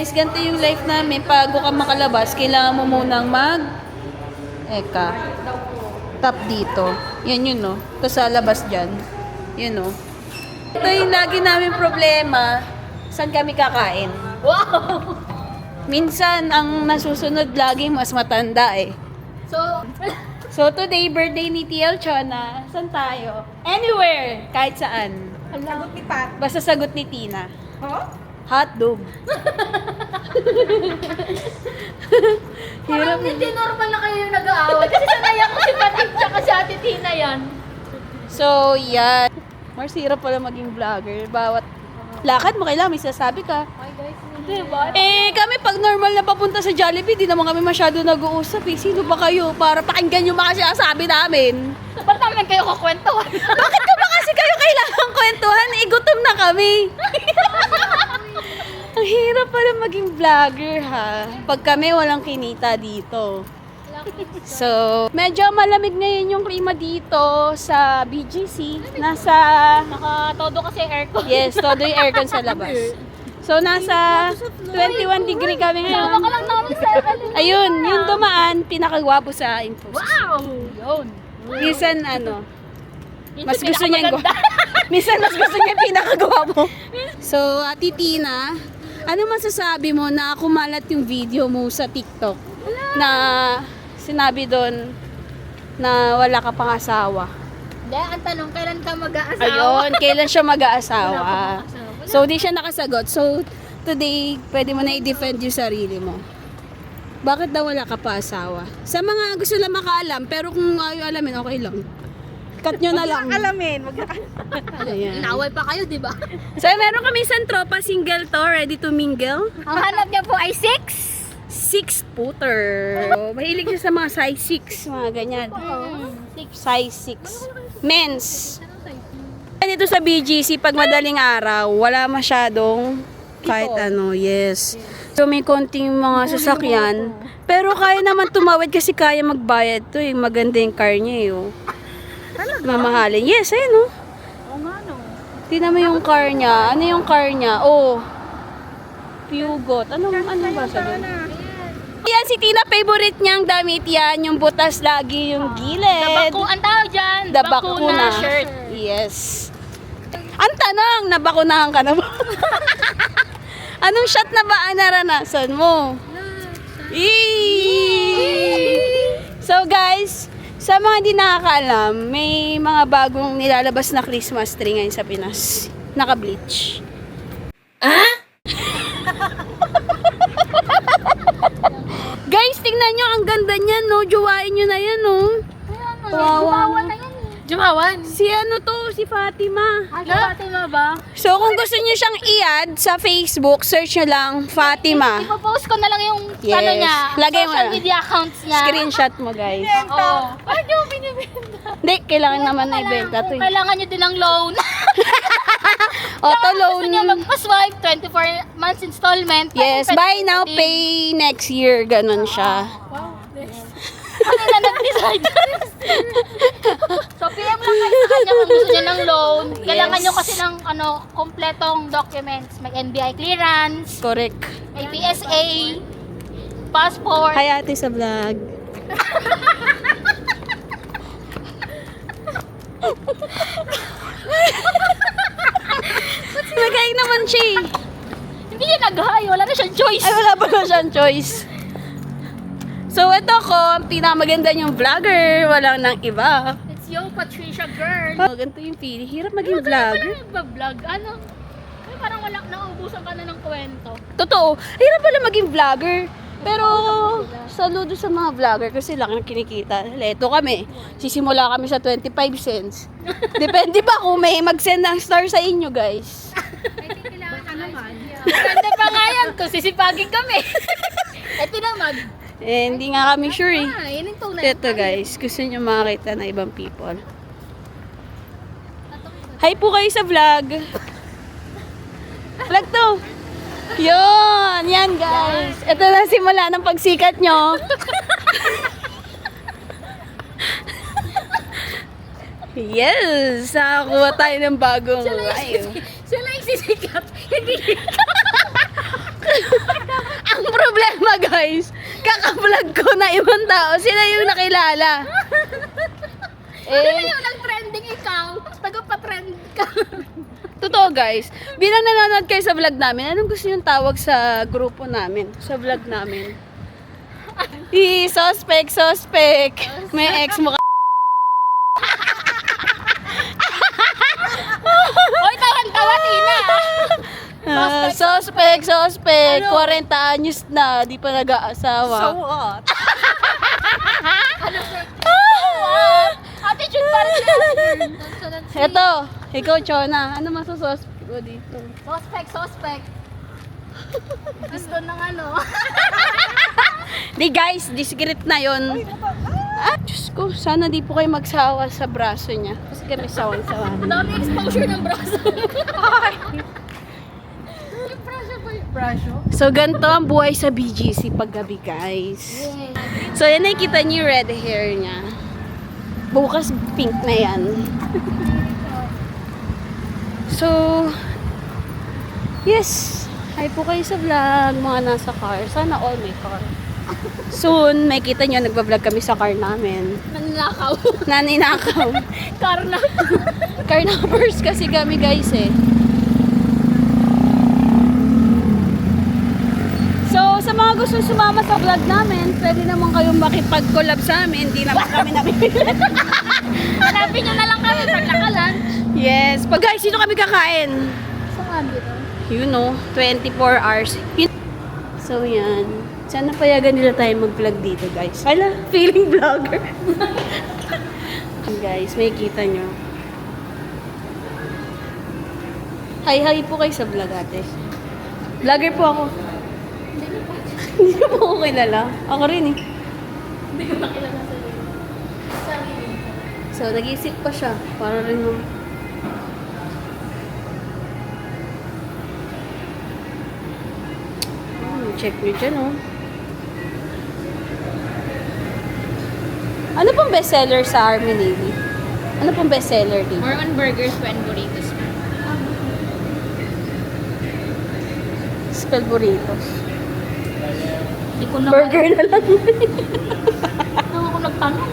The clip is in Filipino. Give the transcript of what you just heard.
guys, ganito yung life namin. Bago ka makalabas, kailangan mo munang tap dito. Yan yun, no? Tapos sa labas dyan. Yun, no? Ito yung lagi namin problema. Saan kami kakain? Wow! Minsan, ang nasusunod lagi mas matanda eh. So today, birthday ni TL Chona. Saan tayo? Anywhere! Kahit saan. Sagot ni Pat. Basta sagot ni Tina. Huh? Hotdog. Parang hindi normal na kayo yung nag-aaway. Kasi sanay ako si Patit tsaka si Ate Tina yan. So, yan. Mars, hirap pala maging vlogger. Bawat lakad mo, kailangan may sasabi ka. Ay guys, hindi ba? Kami pag normal na papunta sa Jollibee, di naman kami masyado nag-uusap eh. Sino ba kayo? Para pakinggan yung mga sinasabi namin. Ba't naman kayo kukwentuhan? Bakit ko ba kasi kayo kailangan kwentuhan? Gutom na kami. Ang hirap pala maging vlogger ha. Pag kami walang kinita dito. So, medyo malamig ngayon yung klima dito sa BGC. Nasa, Nakatodo kasi aircon. yes, todo yung aircon sa labas. So, nasa 21 degree kami Sama ka ngayon. lang namin sa Ayun, yung dumaan, pinakagwapo sa info. Wow! Yun. Minsan, mas gusto niya yung minsan mas gusto niya yung pinakagwapo. So, Ate Tina, ano masasabi mo na kumalat yung video mo sa TikTok na sinabi doon na wala ka pang asawa? Hindi, ang tanong, kailan ka mag-aasawa? Ayun, kailan siya Wala mag-aasawa? pa akong asawa. So, di siya nakasagot. So, today, pwede mo na i-defend yung sarili mo. Bakit daw wala ka pa asawa? Sa mga gusto lang makaalam, pero kung ayaw alamin, okay lang. Cut nyo na lang. Alamin, Ayan. Inaway pa kayo, di ba? So, meron kami isang tropa, single to, ready to mingle. Ang hanap niya po ay 6. 6-footer. So, mahilig siya sa mga size 6, mga ganyan. Size 6. Men's. Dito sa BGC, pag madaling araw, wala masyadong kahit ano, yes. So, may konting mga sasakyan. Pero kaya naman tumawid kasi kaya magbayad to. Maganda yung car niya, oh. Mamahalin. Yes, ayun, oh. Oo nga, no. Tingnan mo yung car niya. Ano yung car niya? Oh. Pugot. Ano ba sa doon? Yan, si Tina, favorite niyang damit yan. Yung butas lagi, yung gilid. Ang tawag dyan, The bakuna bakuna. shirt. Yes. Ang tanong, nabakunahan ka na ba? Anong shot na ba ang naranasan mo? So guys, sa mga hindi nakakaalam, may mga bagong nilalabas na Christmas tree ngayon sa Pinas. Naka-bleach. Guys, tingnan nyo, ang ganda niyan, no? Jowain nyo na yan, no? Kawawa. na yan eh. Jumawan? Si ano to, si Fatima. Ay, Fatima ba? So, kung gusto niyo siyang i-add sa Facebook, search nyo lang Fatima. Ipopost ko na lang yung Yes. ano niya, Lagay mo social na. media accounts niya. Screenshot mo, guys. Oo. Bakit nyo binibenta? Hindi, kailangan naman na ibenta to. Kung kailangan nyo din ng loan. Auto Gusto loan. nyo magpa-swipe, 24 months installment. Yes, Pwede buy now, din. pay next year. Ganon siya. Wow. Ano na nag-decide? So, PM lang kayo sa kanya kung gusto niya ng loan. Kailangan Yes. nyo kasi ng kompletong documents. May NBI clearance, Correct. may PSA, passport. Hi, ate sa vlog. Nagaing naman siya eh. Hindi niya nag-hi. Wala na siyang choice. Ay, wala pa na siyang choice. So, ito ko, ang pinakamaganda yung vlogger. Walang nang iba. It's yo, Patricia girl. Oh, ganito yung pili. Hirap maging vlogger. Parang nagbablog. Ano? Ay, parang wala, naubusan ka na ng kwento. Totoo, hirap pala maging vlogger. Pero, saludo sa mga vlogger kasi laki ng kinikita. Leto kami. Sisimula kami sa 25 cents. Depende ba kung may mag-send ng star sa inyo, guys? Ganda pa nga yan kung sisipagin kami. Eh, tinamag. Eh, hindi nga kami sure eh. Yun yung tunay. Ito guys, gusto nyo makakita na ibang people. Hi po kayo sa vlog. Vlog to. Yun, yan guys. Ito na simula ng pagsikat nyo. Yes, nakakuha tayo ng bagong live. Sila yung sisikat. Hindi guys, kaka-vlog ko na ibang tao. Sila yung nakilala. Ano yung nag-trending ikaw? Taga-pa-trend ka. Totoo guys, bilang nanonood kayo sa vlog namin, anong gusto niyong tawag sa grupo namin? Sa vlog namin? Suspect. May ex mo ka. Hoy, tawan-tawa, Tina. Suspect. 40 anyos na, di pa nag-aasawa. what? What? Attitude pa rin yan. Eto, ikaw, Chona. Ano masususpect ko dito? Suspect. Gusto ng ano. Di guys, discreet na yon. Ah, Diyos ko, sana di po kayo magsawa sa braso niya. Kasi kami sawan-sawa. Dami exposure ng braso. So, ganito ang buhay sa BGC paggabi, guys. So, yan nakikita niyo yung red hair niya. Bukas, pink na yan. So, yes. Hi po kayo sa vlog, mga nasa car. Sana all may car. Soon, may kita nyo, nagbablog kami sa car namin. Nanlakaw. Naninakaw. Karna. Carnappers kasi kami, guys, eh. So, sa mga gusto sumama sa vlog namin, pwede naman kayong makipag-collab sa amin. Hindi naman kami nabibili. Hanapin nyo na lang kami pag naka-lunch. Yes. Pag guys, sino kami kakain? Saan dito? You know, 24 hours. So, yan. Sana payagan nila tayo mag-vlog dito, guys. Hala, feeling vlogger. Guys, may kita nyo. Hi po kayo sa vlog, ate. Vlogger po ako. Hindi ko po ako kilala. Ako rin eh. Hindi ko nakilala sa iyo. So, nag-iisip pa siya. Para rin mo. Check nyo dyan, oh. Ano pong bestseller sa Army Navy? Ano pong bestseller dito? More on burgers and burritos. Spell burritos. Hindi ko na Burger na lang. Nang ako nagtanong.